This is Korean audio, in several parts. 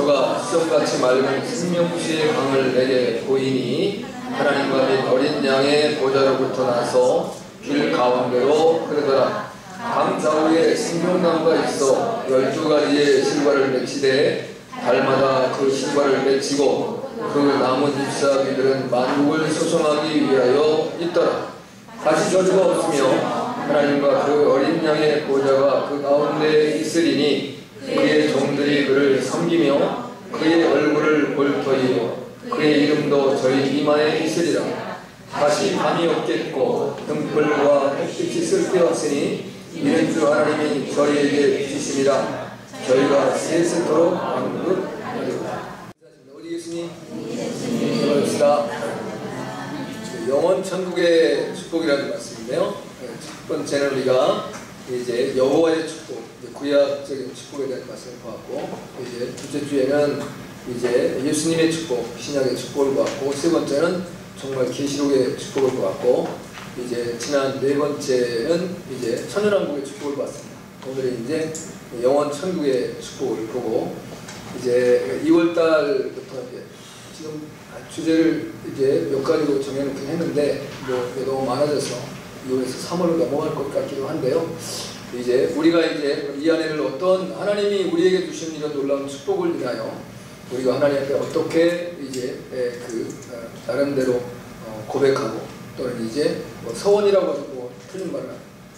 저가 시험같이 맑은 생명수의 강을 내게 보이니 하나님과 및 어린 양의 보좌로부터 나서 길 가운데로 흐르더라. 강 좌우에 생명나무가 있어 12가지의 실과를 맺히되 달마다 그 실과를 맺히고 그 나무 잎사귀들은 만국을 소송하기 위하여 있더라. 다시 저주가 없으며 하나님과 그 어린 양의 보좌가 그 가운데에 있으리니 그의 종들이 그를 섬기며 그의 얼굴을 볼 터이요 그의 이름도 저희 이마에 있으리라. 다시 밤이 없겠고 등불과 햇빛이 쓸데없으니 이는 주 하나님이 저희에게 주심이라. 저희가 세세토록 왕국하리로다. 어디 계시니? 기도합시다. 영원 천국의 축복이라는 말씀인데요. 첫 번째는 우리가 이제 여호와의 축복, 구약적인 축복에 대한 말씀을 보았고, 이제 둘째 주에는 이제 예수님의 축복, 신약의 축복을 보았고, 세 번째는 정말 계시록의 축복을 보았고, 이제 지난 네 번째는 이제 천연왕국의 축복을 보았습니다. 오늘은 이제 영원 천국의 축복을 보고, 이제 2월달부터 지금 주제를 이제 몇 가지로 정해놓긴 했는데 뭐 너무 많아져서 2월에서 3월로 넘어갈 것 같기도 한데요. 이제 우리가 이제 이 안에는 어떤 하나님이 우리에게 주신 이런 놀라운 축복을 인하여 우리가 하나님 앞에 어떻게 이제 나름대로 고백하고 또는 이제 뭐 서원이라고 해서 뭐 틀린 말을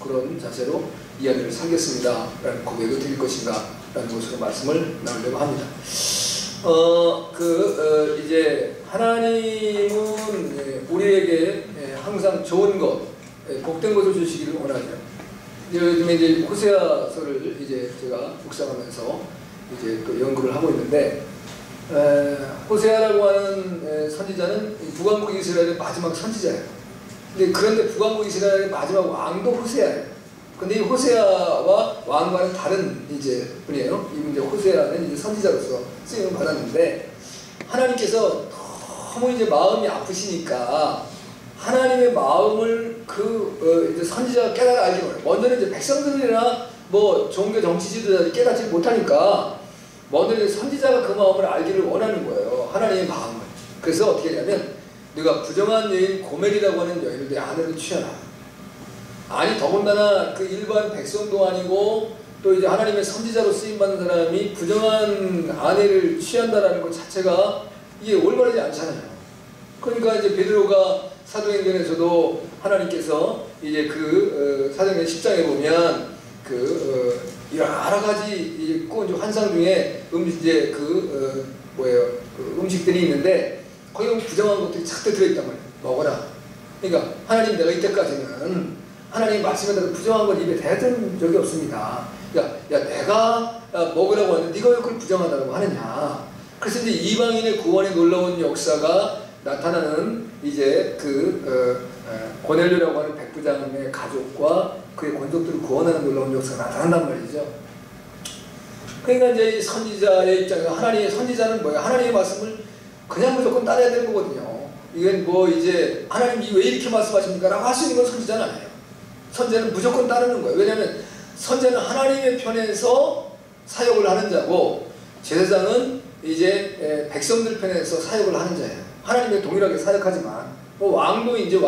그런 자세로 이 안에를 살겠습니다 라는 고백을 드릴 것인가 라는 것으로 말씀을 나누려고 합니다. 이제 하나님은 우리에게 항상 좋은 것, 복된 것을 주시기를 원하죠. 요즘에 이제 호세아서를 이제 제가 묵상하면서 이제 또 연구를 하고 있는데, 호세아라고 하는 선지자는 북왕국 이스라엘의 마지막 선지자예요. 그런데 북왕국 이스라엘의 마지막 왕도 호세아예요. 근데 이 호세아와 왕과는 다른 이제 분이에요. 이 이제 호세아는 이제 선지자로서 쓰임을 받았는데, 하나님께서 너무 이제 마음이 아프시니까 하나님의 마음을 이제 선지자가 깨달아 알기 원해요. 먼저는 이제 백성들이나 뭐 종교 정치지도자들이 깨닫지 못하니까 먼저 이제 선지자가 그 마음을 알기를 원하는 거예요. 하나님의 마음을. 그래서 어떻게 하냐면, 네가 부정한 여인 고멜이라고 하는 여인을 내 아내로 취하라. 아니 더군다나 그 일반 백성도 아니고 또 이제 하나님의 선지자로 쓰임받는 사람이 부정한 아내를 취한다라는 것 자체가 이게 올바르지 않잖아요. 그러니까 이제 베드로가 사도행전에서도 하나님께서 이제 사도행전 10장에 보면 여러 가지 환상 중에 음식들이 있는데 거기 보면 부정한 것들이 착대 들어있단 말이에요. 먹어라. 그러니까 하나님 내가 이때까지는 하나님 말씀에 대해서 부정한 걸 입에 대던 적이 없습니다. 야 내가 먹으라고 하는데 네가 왜 그걸 부정하다고 하느냐. 그래서 이제 이방인의 구원의 놀라운 역사가 나타나는 이제 고넬료라고 하는 백부장의 가족과 그의 권속들을 구원하는 놀라운 역사가 나타난단 말이죠. 그러니까 이제 이 선지자의 입장에서 하나님의 선지자는 뭐예요? 하나님의 말씀을 그냥 무조건 따라야 되는 거거든요. 이건 뭐 이제 하나님이 왜 이렇게 말씀하십니까? 라고 할 수 있는 건 선지자는 아니에요. 선지자는 무조건 따르는 거예요. 왜냐하면 선지자는 하나님의 편에서 사역을 하는 자고 제사장은 이제 백성들 편에서 사역을 하는 자예요. 하나님의 동일하게 사역하지만 왕은 이제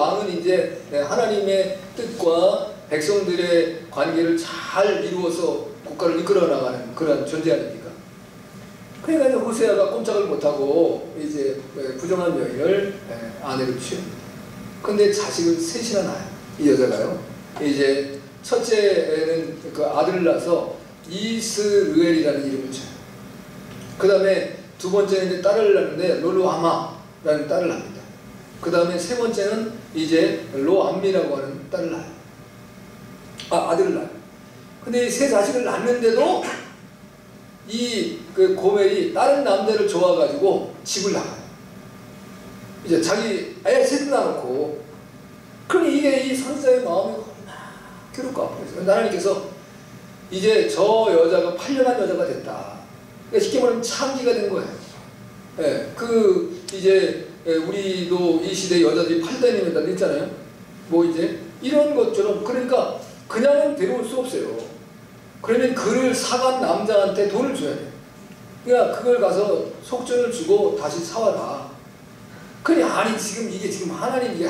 하나님의 뜻과 백성들의 관계를 잘 이루어서 국가를 이끌어 나가는 그런 존재 아닙니까? 그러니까 이제 호세아가 꼼짝을 못하고 이제 부정한 여인을 아내로 취합니다. 근데 자식을 셋이나 낳아요. 이 여자가요. 이제 첫째는 그 아들을 낳아서 이스르엘이라는 이름을 쳐요. 그 다음에 두 번째는 이제 딸을 낳는데 롤로하마라는 딸을 낳습니다. 그 다음에 세 번째는 이제 로암미라고 하는 딸을 낳아요. 아들을 낳아요. 근데 이 세 자식을 낳는데도 이 고멜이 다른 남자를 좋아가지고 집을 나가요. 이제 자기 애 셋 낳아놓고. 그러니 이게 이 선지자의 마음이 괴롭고 아프죠. 하나님께서 이제 저 여자가 팔려간 여자가 됐다. 그러니까 쉽게 말하면 창기가 된 거예요. 이제 우리도 이 시대 여자들이 팔다니는 여자들 있잖아요. 뭐 이제 이런 것처럼. 그러니까 그냥은 데려올 수 없어요. 그러면 그를 사간 남자한테 돈을 줘야 돼요. 그러니까 그걸 가서 속전을 주고 다시 사와라. 그니 아니 지금 이게 지금 하나님 이게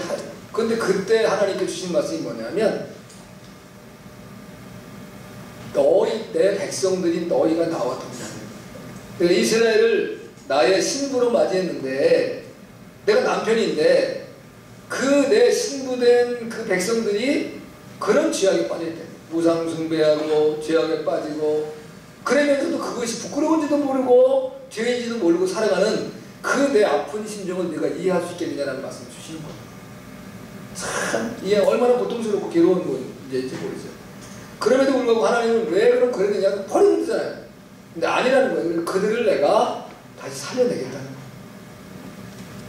근데 그때 하나님께 주신 말씀이 뭐냐면 너희 내 백성들인 너희가 나와 동자는. 그러니까 이스라엘을 나의 신부로 맞이했는데 내가 남편인데 그 내 신부된 그 백성들이 그런 죄악에 빠질 때 우상 숭배하고 죄악에 빠지고 그러면서도 그것이 부끄러운지도 모르고 죄인지도 모르고 살아가는 그 내 아픈 심정을 내가 이해할 수 있겠느냐는 말씀을 주시는 거예요. 참 이게 얼마나 고통스럽고 괴로운 건지 모르겠어요. 그럼에도 불구하고 하나님은 왜 그럼 그랬느냐 버리는 거잖아요. 근데 아니라는 거예요. 그들을 내가 다시 살려내겠다는 거예요.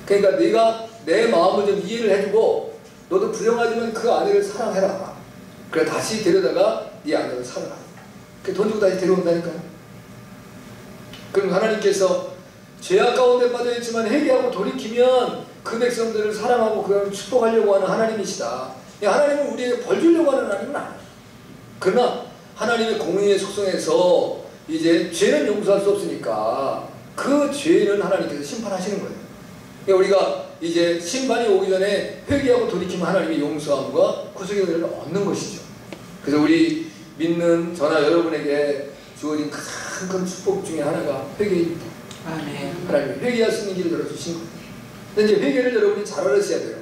그러니까 네가 내 마음을 좀 이해를 해주고 너도 불행하지만 그 아내를 사랑해라. 그래 다시 데려다가 네 아내를 살아라. 돈 주고 다시 데려온다니까요. 그럼 하나님께서 죄악 가운데 빠져있지만 회개하고 돌이키면 그 백성들을 사랑하고 그걸 축복하려고 하는 하나님이시다. 하나님은 우리에게 벌 주려고 하는 하나님은 아니에요. 그러나 하나님의 공의의 속성에서 이제 죄는 용서할 수 없으니까 그 죄는 하나님께서 심판하시는 거예요. 그러니까 우리가 이제 심판이 오기 전에 회개하고 돌이키면 하나님의 용서함과 구속의 은혜를 얻는 것이죠. 그래서 우리 믿는 저나 여러분에게 주어진 큰 축복 중에 하나가 회개입니다. 아멘. 하나님이 회개할 수 있는 길을 열어주신 거예요. 근데 이제 회개를 여러분이 잘 알으셔야 돼요.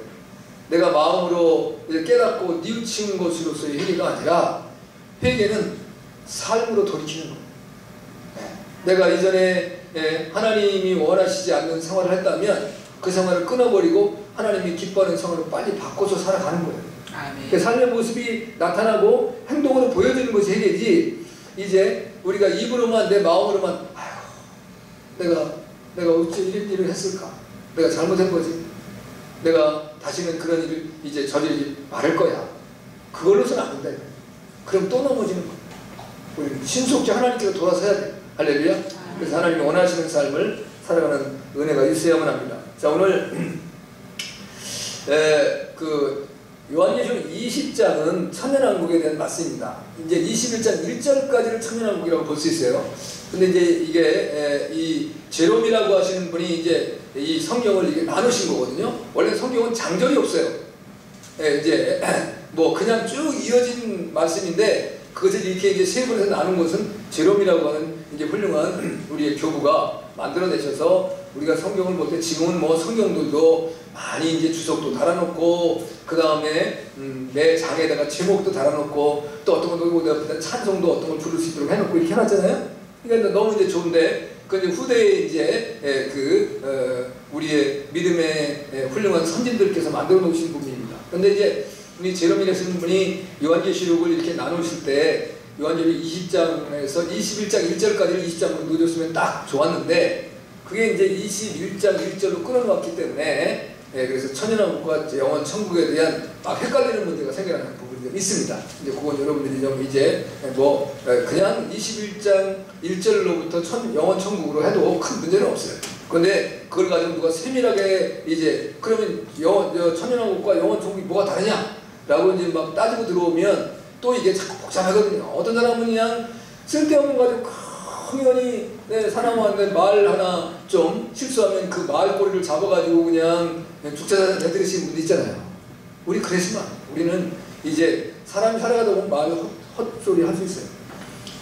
내가 마음으로 깨닫고 뉘우치는 것으로서의 회개가 아니라 회개는 삶으로 돌이키는 거예요. 내가 이전에 하나님이 원하시지 않는 생활을 했다면 그 생활을 끊어버리고 하나님이 기뻐하는 생활을 빨리 바꿔서 살아가는 거예요. 아멘. 삶의 모습이 나타나고 행동으로 보여지는 것이 회개지. 이제 우리가 입으로만 내 마음으로만 내가 어찌 이런 일을 했을까? 내가 잘못한 거지. 내가 다시는 그런 일을 이제 저지르지 말을 거야. 그걸로서는 안 된다. 그럼 또 넘어지는 거야. 우리 신속히 하나님께로 돌아서야 돼. 할렐루야. 그래서 하나님이 원하시는 삶을 살아가는 은혜가 있어야만 합니다. 자, 오늘 그 요한계시록 20장은 천년왕국에 대한 말씀입니다. 이제 21장 1절까지를 천년왕국이라고 볼 수 있어요. 근데 이제 이게 이 제롬이라고 하시는 분이 이제 이 성경을 이게 나누신 거거든요. 원래 성경은 장절이 없어요. 이제 뭐 그냥 쭉 이어진 말씀인데 그것을 이렇게 이제 세 분에서 나눈 것은 제롬이라고 하는 이제 훌륭한 우리의 교부가 만들어내셔서 우리가 성경을 볼 때 지금은 뭐 성경들도 많이 이제 주석도 달아놓고 그 다음에 매 장에다가 제목도 달아놓고 또 어떤 건 찬송도 어떤 걸 부를 수 있도록 해놓고 이렇게 해놨잖아요. 그러니까 너무 이제 좋은데 그 이제 후대에 이제 우리의 믿음의 훌륭한 선진들께서 만들어 놓으신 부분입니다. 그런데 이제 우리 제롬이라는 분이 요한계시록을 이렇게 나누실 때 요한계시록 20장에서 21장 1절까지를 20장으로 넣어줬으면 딱 좋았는데 그게 이제 21장 1절로 끊어놓았기 때문에 그래서 천연왕국과 영원 천국에 대한 막 헷갈리는 문제가 생겨나는 부분이 좀 있습니다. 이제 그건 여러분들이 좀 이제 뭐 그냥 21장 1절로부터 영원 천국으로 해도 큰 문제는 없어요. 그런데 그걸 가지고 누가 세밀하게 이제 그러면 천연왕국과 영원 천국이 뭐가 다르냐라고 이제 막 따지고 들어오면 또 이게 자꾸 복잡하거든요. 어떤 사람은 그냥 쓸데없는 거 가지고 흥연히 사나무한테 말 하나 좀 실수하면 그 말 꼬리를 잡아가지고 그냥 죽자사자 내드리시는 분도 있잖아요. 우리 그랬으면 우리는 이제 사람이 살아가다 보면 마음이 헛소리 할 수 있어요.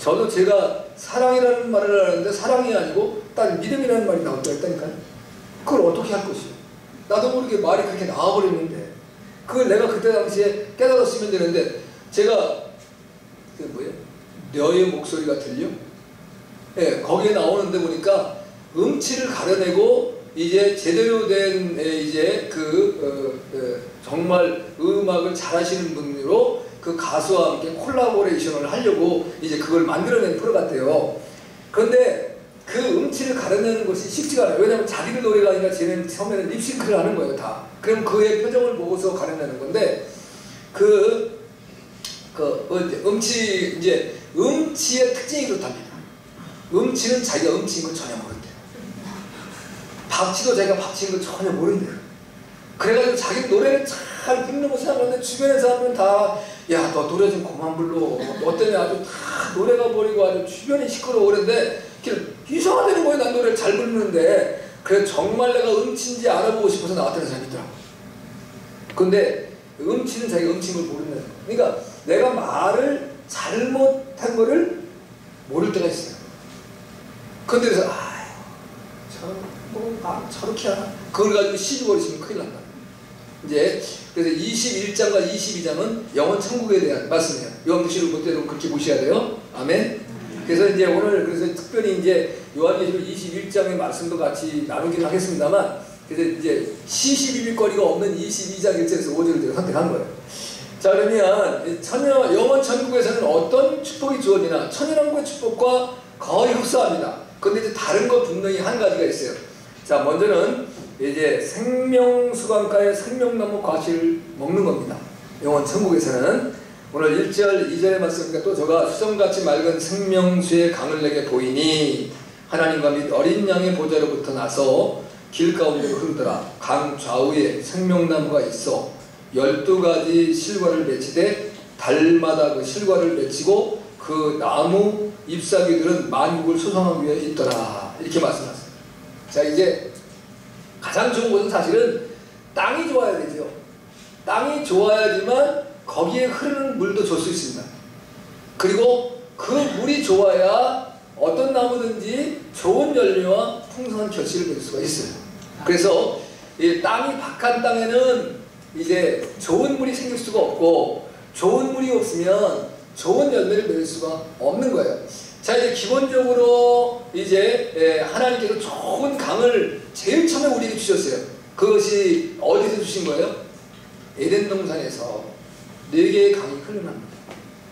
저도 제가 사랑이라는 말을 하는데 사랑이 아니고 딱 믿음이라는 말이 나올 때가 있다니까요. 그걸 어떻게 할 것이요? 나도 모르게 말이 그렇게 나와버렸는데 그걸 내가 그때 당시에 깨달았으면 되는데 제가 그 뭐예요? 너의 목소리가 들려? 거기에 나오는데 보니까 음치를 가려내고 이제 제대로 된 이제 정말 음악을 잘하시는 분으로 그 가수와 함께 콜라보레이션을 하려고 이제 그걸 만들어낸 프로 같아요. 그런데 그 음치를 가려내는 것이 쉽지가 않아요. 왜냐하면 자기들 노래가 아니라 쟤는 처음에는 립싱크를 하는 거예요, 다. 그럼 그의 표정을 보고서 가려내는 건데 음치의 특징이 그렇답니다. 음치는 자기가 음치인 걸 전혀 모른대요. 박치도 자기가 박치인 걸 전혀 모른대요. 그래가지고 자기 노래를 잘 부르는 거 생각하는데 주변의 사람들은 다 야, 너 노래 좀 그만 불러. 너 때문에 아주 다 노래가 버리고 아주 주변이 시끄러워. 그랬는데 이상하다는 거예요. 난 노래를 잘 부르는데. 그래서 정말 내가 음치인지 알아보고 싶어서 나왔다는 사람이 있더라고. 근데 음치는 자기가 음치인 걸 모르는 거예요. 그러니까 내가 말을 잘못한 거를 모를 때가 있어요. 근데 그래서 저렇게 하나? 그걸 가지고 시비 걸으시면 큰일 난다. 이제 그래서 21장과 22장은 영원 천국에 대한 말씀이에요. 요한계시록 볼 때도 그렇게 보셔야 돼요. 아멘. 그래서 이제 오늘 그래서 특별히 이제 요한계시록 21장의 말씀도 같이 나누긴 하겠습니다만, 그래서 이제 시시비비거리가 없는 22장 1절에서 5절을 제가 선택한 거예요. 자, 그러면 영원 천국에서는 어떤 축복이 주어지나 천연왕국의 축복과 거의 흡사합니다. 근데 이제 다른 거 분명히 한 가지가 있어요. 자, 먼저는 이제 생명수강가의 생명나무 과실을 먹는 겁니다. 영원 천국에서는. 오늘 1절 2절의 말씀이니까 또 저가 수정같이 맑은 생명수의 강을 내게 보이니 하나님과 및 어린 양의 보좌로부터 나서 길 가운데로 흐르더라. 강 좌우에 생명나무가 있어 12가지 실과를 맺히되 달마다 그 실과를 맺히고 그 나무 잎사귀들은 만국을 소성하기 위해 있더라. 이렇게 말씀하셨어요. 자, 이제 가장 좋은 것은 사실은 땅이 좋아야 되죠. 땅이 좋아야지만 거기에 흐르는 물도 줄 수 있습니다. 그리고 그 물이 좋아야 어떤 나무든지 좋은 열매와 풍성한 결실을 맺을 수가 있어요. 그래서 이 땅이 박한 땅에는 이제 좋은 물이 생길 수가 없고, 좋은 물이 없으면 좋은 열매를 맺을 수가 없는 거예요. 자, 이제 기본적으로 이제 하나님께서 좋은 강을 제일 처음에 우리에게 주셨어요. 그것이 어디서 주신 거예요? 에덴 동산에서 4개의 강이 흘러납니다.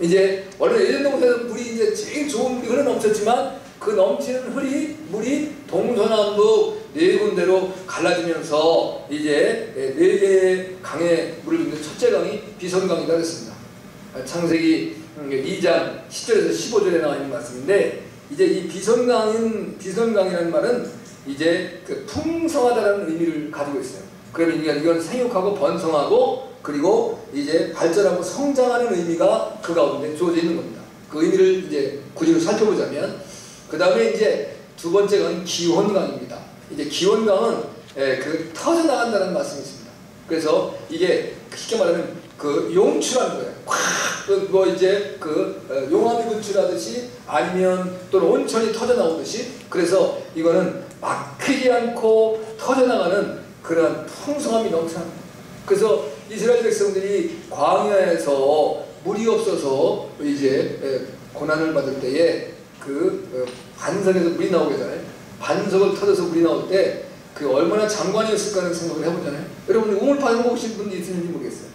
이제 원래 에덴 동산에서 물이 이제 제일 좋은 물이 흘러넘쳤지만 그 넘치는 물이 동서남북 4군데로 갈라지면서 이제 4개의 강에 물을 줍는 첫째 강이 비손강이다 그랬습니다. 창세기 2장 10절에서 15절에 나와 있는 말씀인데, 이제 이 비손강이라는 말은 이제 그 풍성하다라는 의미를 가지고 있어요. 그러면 이건 생육하고 번성하고 그리고 이제 발전하고 성장하는 의미가 그 가운데 주어져 있는 겁니다. 그 의미를 이제 구체적으로 살펴보자면, 그 다음에 이제 두 번째 강은 기원강입니다. 이제 기원강은 그 터져 나간다는 말씀이 있습니다. 그래서 이게 쉽게 말하면 그 용출한 거예요. 뭐 이제 그 용암이 분출하듯이 아니면 또는 온천이 터져 나오듯이, 그래서 이거는 막히지 않고 터져 나가는 그런 풍성함이 넘쳐납니다. 그래서 이스라엘 백성들이 광야에서 물이 없어서 이제 고난을 받을 때에 그 반석에서 물이 나오게 되잖아요. 반석을 터져서 물이 나올 때 그 얼마나 장관이었을까 하는 생각을 해보잖아요. 여러분 우물 파는 거 보신 분이 있는지 모르겠어요.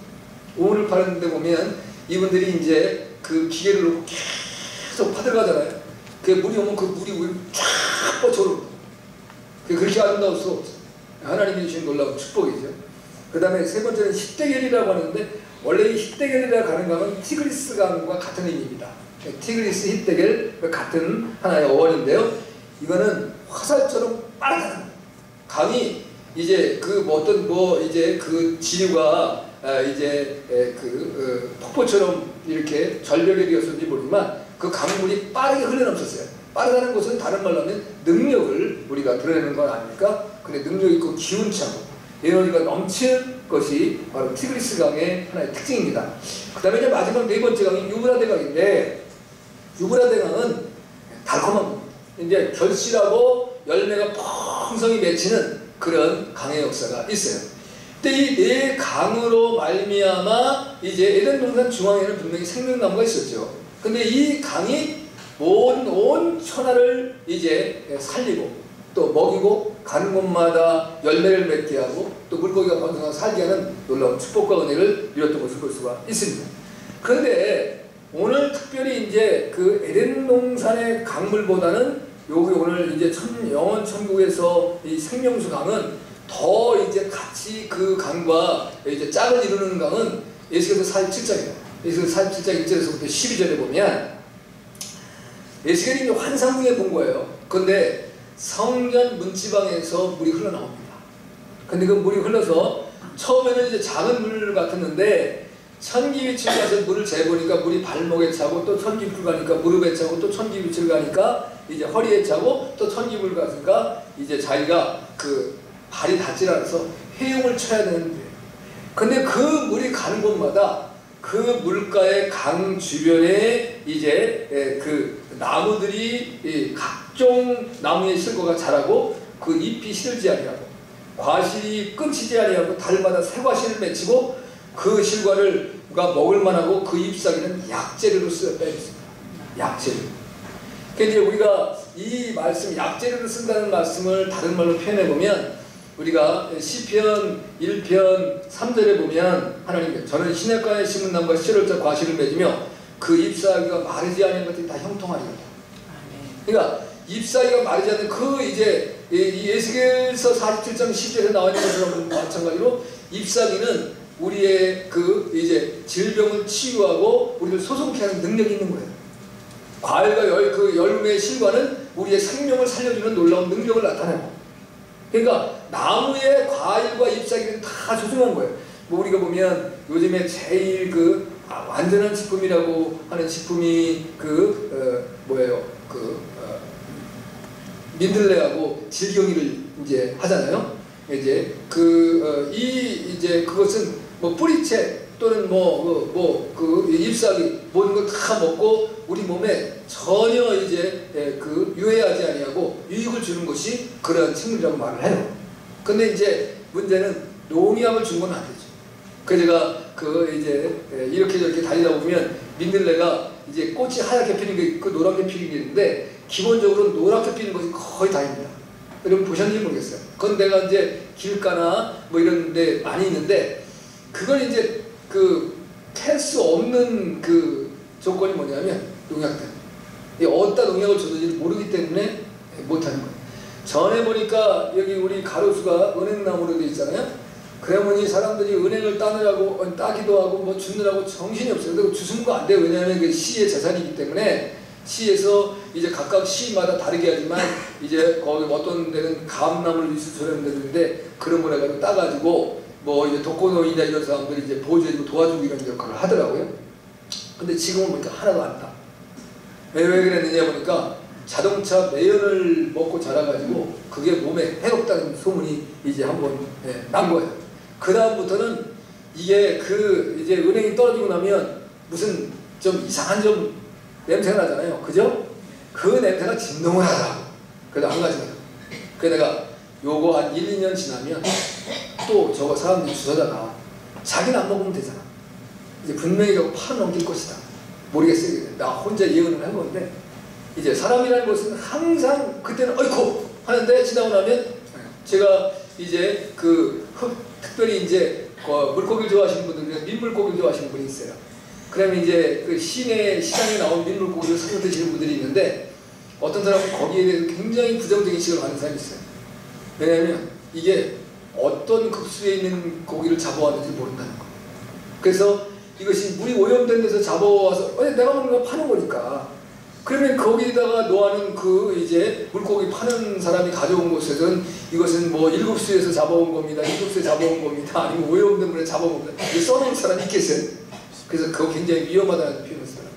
우물을 파는데 보면 이분들이 이제 그 기계를 놓고 계속 파들어가잖아요. 그 물이 오면 그 물이 쫙 뻗쳐오릅니다. 그렇게 아름다울 수 없죠. 하나님이 주신 놀라운 축복이죠. 그 다음에 세 번째는 히데겔이라고 하는데, 원래 이 히데겔이라고 하는 강은 티그리스 강과 같은 의미입니다. 티그리스, 히데겔 같은 하나의 어원인데요. 이거는 화살처럼 빠르다는 강이 이제 그 어떤 이제 그 지류가 이제 그 폭포처럼 이렇게 절벽에 되었는지 모르지만 그 강물이 빠르게 흘러넘쳤어요. 빠르다는 것은 다른 말로 하면 능력을 우리가 드러내는 건 아닙니까? 근데 능력 있고 기운차고 에너지가 넘치는 것이 바로 티그리스 강의 하나의 특징입니다. 그 다음에 이제 마지막 네 번째 강이 유브라데 강인데, 유브라데 강은 달콤한 겁니다. 이제 결실하고 열매가 풍성히 맺히는 그런 강의 역사가 있어요. 근데 이 네 강으로 말미암아 이제 에덴 동산 중앙에는 분명히 생명나무가 있었죠. 근데 이 강이 온 천하를 이제 살리고 또 먹이고 가는 곳마다 열매를 맺게 하고 또 물고기가 번성하고 살게 하는 놀라운 축복과 은혜를 이뤘던 것을 볼 수가 있습니다. 그런데 오늘 특별히 이제 그 에덴 동산의 강물보다는 여기 오늘 이제 영원 천국에서 이 생명수 강은 더 이제 같이 그 강과 이제 짝을 이루는 강은 에스겔서 47장이에요. 에스겔서 47장 1절에서부터 12절에 보면 에스겔이 환상 중에 본 거예요. 근데 성전 문지방에서 물이 흘러나옵니다. 근데 그 물이 흘러서 처음에는 이제 작은 물 같았는데 천기빛을 가서 물을 재보니까 물이 발목에 차고 또 천기빛을 가니까 무릎에 차고 또 천기빛을 가니까 이제 허리에 차고 또 천기빛을 가니까 이제 자기가 그 발이 닿질 않아서 헤엄을 쳐야 되는데, 근데 그 물이 가는 곳마다 그 물가의 강 주변에 이제 그 나무들이 각종 나무의 실과가 자라고 그 잎이 시들지 아니하고 과실이 끊치지 아니하고 달마다 새 과실을 맺히고 그 실과를 먹을 만하고 그 잎사귀는 약재료로 쓰였다 했습니다. 약재료. 그러니까 이제 우리가 이 말씀 약재료로 쓴다는 말씀을 다른 말로 표현해 보면, 우리가 시편 1편 3절에 보면 하나님께 저는 시냇가에 심은 나무가 씨를 과실을 맺으며 그 잎사귀가 마르지 않은 것들이 다 형통하리로다. 그러니까 잎사귀가 마르지 않는 그 이제 이 에스겔서 47장 10절에 나와 있는 것처럼 마찬가지로 잎사귀는 우리의 그 이제 질병을 치유하고 우리를 소송케 하는 능력이 있는 거예요. 과일과 그 열매의 실과는 우리의 생명을 살려주는 놀라운 능력을 나타내고, 그러니까 나무의 과일과 잎사귀는 다 소중한 거예요. 뭐 우리가 보면 요즘에 제일 그 완전한 식품이라고 하는 식품이 민들레하고 질경이를 이제 하잖아요. 이제 그것은 뭐 뿌리채 또는 그 잎사귀 모든 걸 다 먹고 우리 몸에 전혀 이제 유해하지 아니하고 유익을 주는 것이 그러한 식물이라고 말을 해요. 근데 이제 문제는 농약을 준 건 안 되죠. 그래서 제가 이제 이렇게 저렇게 다니다 보면 민들레가 이제 꽃이 하얗게 피는 게 있고 노랗게 피는 게 있는데, 기본적으로 노랗게 피는 것이 거의 다입니다. 여러분 보셨는지 모르겠어요. 그건 내가 이제 길가나 뭐 이런 데 많이 있는데, 그걸 이제 캘 수 없는 그 조건이 뭐냐면 농약들. 어디다 농약을 줬는지 모르기 때문에 못하는 거예요. 전에 보니까 여기 우리 가로수가 은행나무로 되어 있잖아요. 그러면 사람들이 은행을 따기도 하고 뭐 주느라고 정신이 없어요. 그리고 주는 거 안 돼요. 왜냐하면 그 시의 재산이기 때문에 시에서 이제 각각 시마다 다르게 하지만 이제 거기 어떤 데는 감나무를 위수처럼 되는데 그런 걸 해가지고 따가지고 뭐 이제 독거노인이나 이런 사람들이 이제 보호해주고 도와주고 이런 역할을 하더라고요. 근데 지금은 보니까 하나도 안 따. 왜 그랬느냐 보니까 자동차 매연을 먹고 자라가지고 그게 몸에 해롭다는 소문이 이제 한번 난 거예요. 그 다음부터는 이게 이제 은행이 떨어지고 나면 무슨 좀 이상한 좀 냄새가 나잖아요. 그죠? 그 냄새가 진동을 하더라고. 그래도 안 가져가요. 그래서 내가 요거 한 1, 2년 지나면 또 저거 사람들이 주워다가 자기는 안 먹으면 되잖아. 이제 분명히 저거 팔아넘길 것이다. 모르겠어요. 나 혼자 예언을 한 건데, 이제 사람이라는 것은 항상 그때는 어이쿠 하는데 지나고 나면 제가 이제 특별히 이제 물고기를 좋아하시는 분들, 민물고기를 좋아하시는 분이 있어요. 그러면 이제 그 시장에 나온 민물고기를 사서 드시는 분들이 있는데, 어떤 사람은 거기에 대해서 굉장히 부정적인 시각을 가는 사람이 있어요. 왜냐하면 이게 어떤 급수에 있는 고기를 잡아왔는지 모른다는 거. 그래서 이것이 물이 오염된 데서 잡아와서 내가 먹는 거 파는 거니까, 그러면 거기다가 놓아놓은 이제 물고기 파는 사람이 가져온 곳에서는 이것은 뭐 7수에서 잡아온 겁니다, 7수에 잡아온 겁니다, 아니면 오염된 물에 잡아온 겁니다, 이게 써놓은 사람이 있겠어요? 그래서 그거 굉장히 위험하다는 표현을 써요.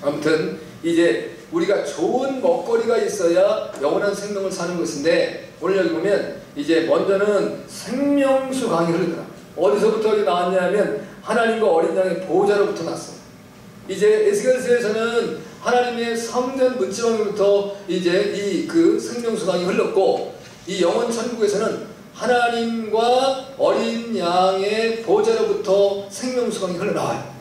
아무튼 이제 우리가 좋은 먹거리가 있어야 영원한 생명을 사는 것인데, 오늘 여기 보면 이제 먼저는 생명수 강이 흐르더라. 어디서부터 여기 나왔냐면 하나님과 어린 양의 보호자로부터 났어. 이제 에스겔서에서는 하나님의 성전 문지방으로부터 이제 생명수 강이 흘렀고, 이 영원 천국에서는 하나님과 어린 양의 보호자로부터 생명수 강이 흘러나와요.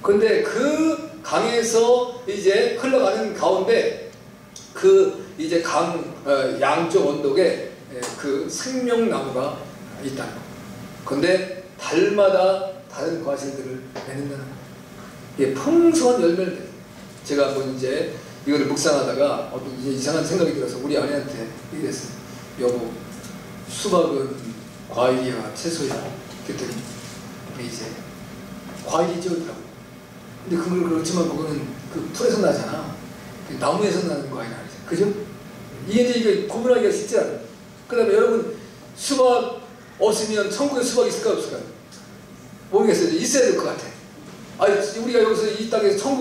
근데 그 강에서 이제 흘러가는 가운데 이제 강 양쪽 언덕에 생명나무가 있다는 거. 근데 달마다 다른 과실들을 맺는다는 거. 이게 풍성한 열매를 내요. 제가 한번 이제 이거를 묵상하다가 어떤 이제 이상한 생각이 들어서 우리 아내한테 이랬어요. 여보, 수박은 과일이야 채소야? 그랬더니 이제 과일이죠 그러더라고. 근데 그렇지만 그거는 풀에서 나잖아. 나무에서 나는 과일이 아니잖아. 그죠? 이게 구분하기가 쉽지 않아요. 그 다음에 여러분, 수박 없으면 천국에 수박이 있을까 없을까요? 모르겠어요. 있어야 될 것 같아. 아니, 우리가 여기서 이 땅에서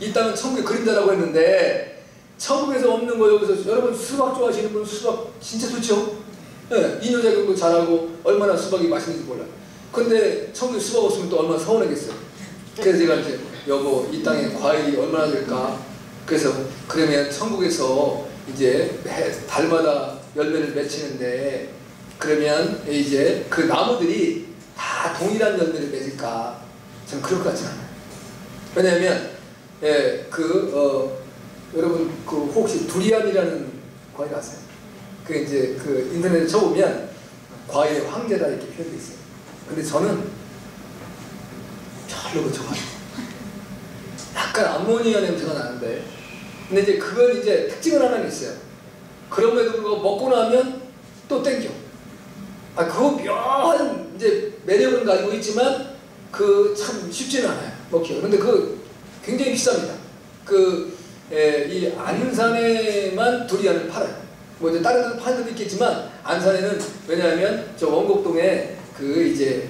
이 땅은 천국의 그림자라고 했는데, 천국에서 없는 거 여기서, 여러분 수박 좋아하시는 분 수박 진짜 좋죠? 네, 이뇨작용도 잘하고 얼마나 수박이 맛있는지 몰라. 근데 천국에 수박 없으면 또 얼마나 서운하겠어요. 그래서 제가 이제 여보 이 땅에 과일이 얼마나 될까? 그래서 그러면 천국에서 이제 달마다 열매를 맺히는데 그러면 이제 그 나무들이 다 동일한 열매를 맺을까? 저는 그럴 것 같지 않아요. 왜냐하면 여러분 그 혹시 두리안이라는 과일 아세요? 그 이제 그 인터넷에 쳐보면 과일의 황제다 이렇게 표현되어 있어요. 근데 저는 별로 좋아해요. 약간 암모니아 냄새가 나는데, 근데 이제 그건 이제 특징은 하나 있어요. 그럼에도 불구하고 먹고 나면 또 땡겨. 그거 묘한 이제 매력은 가지고 있지만 그 참 쉽지는 않아요. 먹기가. 근데 그 굉장히 비쌉니다. 이 안산에만 두리안을 팔아요. 뭐 이제 다른 데도 파는 데도 있겠지만 안산에는 왜냐하면 저 원곡동에 그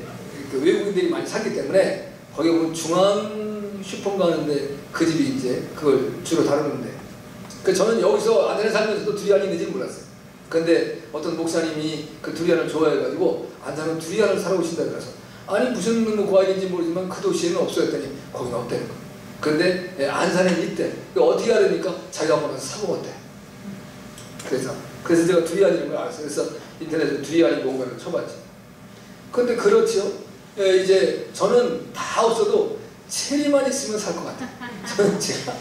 외국인들이 많이 살기 때문에 거기 보면 중앙 슈퍼인가 하는데 그 집이 이제 그걸 주로 다루는데, 저는 여기서 안산에 살면서도 두리안이 있는지는 몰랐어요. 근데 어떤 목사님이 그 두리안을 좋아해가지고 안산은 두리안을 사러 오신다 그래서 아니 무슨 과일인지 모르지만 그 도시에는 없어 했더니 거기는 없다는 거예요. 근데 안산에 있대. 어떻게 하려니까 자기가 한번 가서 사먹었대. 그래서 제가 두리안이라는 걸 알았어요. 그래서 인터넷에 두리안이 뭔가를 쳐봤지. 근데 그렇죠. 이제 저는 다 없어도 체리만 있으면 살 것 같아요. 저는 제가